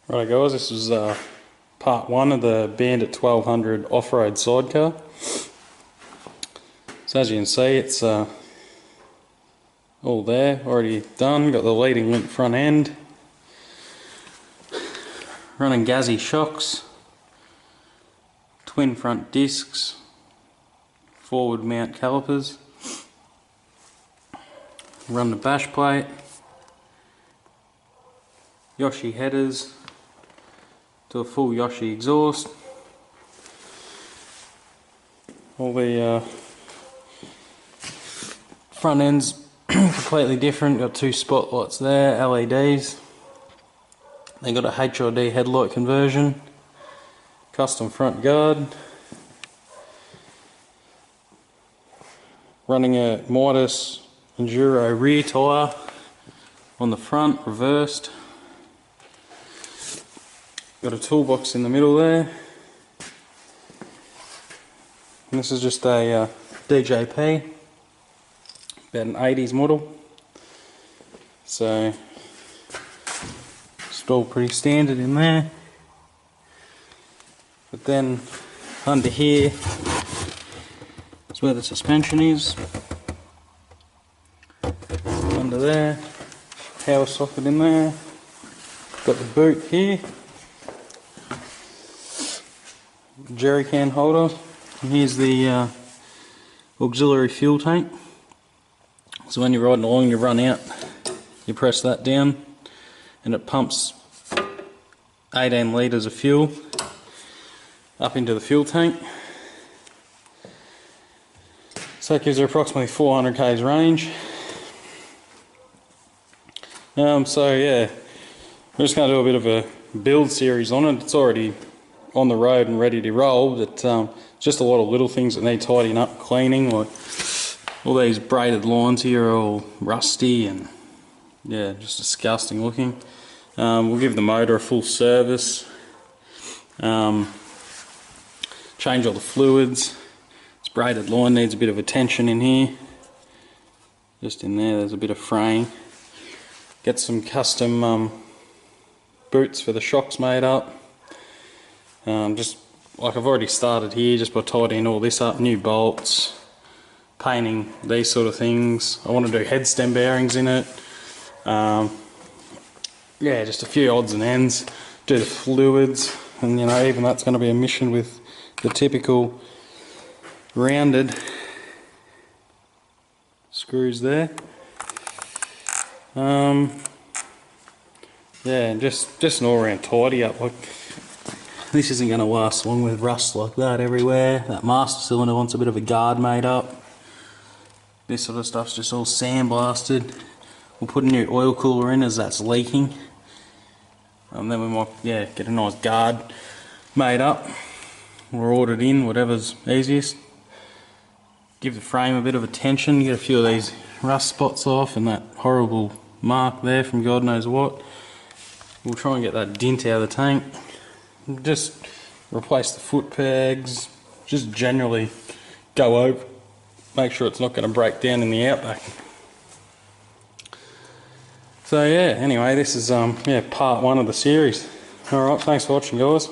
Right guys, this is part one of the Bandit 1200 off-road sidecar. So as you can see, it's all there, already done. Got the leading link front end, running Gazzy shocks, twin front discs, forward mount calipers, run the bash plate, Yoshi headers to a full Yoshi exhaust. All the front ends completely different, got two spotlights there, LEDs. They got a HID headlight conversion, custom front guard, running a Midas Enduro rear tyre on the front, reversed. Got a toolbox in the middle there. And this is just a DJP, about an 80s model. So it's all pretty standard in there. But then under here is where the suspension is. Under there, power socket in there. Got the boot here. Jerry can holder, and here's the auxiliary fuel tank. So when you're riding along, you run out, you press that down and it pumps 18 litres of fuel up into the fuel tank. So it gives you approximately 400 k's range. So yeah, we're just going to do a bit of a build series on it. It's already on the road and ready to roll, but just a lot of little things that need tidying up, cleaning, like all these braided lines here are all rusty and yeah, just disgusting looking. We'll give the motor a full service, change all the fluids. This braided line needs a bit of attention in here, just in there's a bit of fraying. Get some custom boots for the shocks made up. Just like I've already started here, just by tidying all this up, new bolts, painting these sort of things. I want to do head stem bearings in it. Yeah, just a few odds and ends. Do the fluids, and you know, even that's going to be a mission with the typical rounded screws there. Yeah, just an all-round tidy up. Like, this isn't going to last long with rust like that everywhere. That master cylinder wants a bit of a guard made up. This sort of stuff's just all sandblasted. We'll put a new oil cooler in as that's leaking. And then we might, yeah, get a nice guard made up or ordered in, whatever's easiest. Give the frame a bit of attention, get a few of these rust spots off and that horrible mark there from God knows what. We'll try and get that dint out of the tank. Just replace the foot pegs, just generally go over, make sure it's not going to break down in the outback. So yeah, anyway, this is yeah, part one of the series. Alright, thanks for watching guys.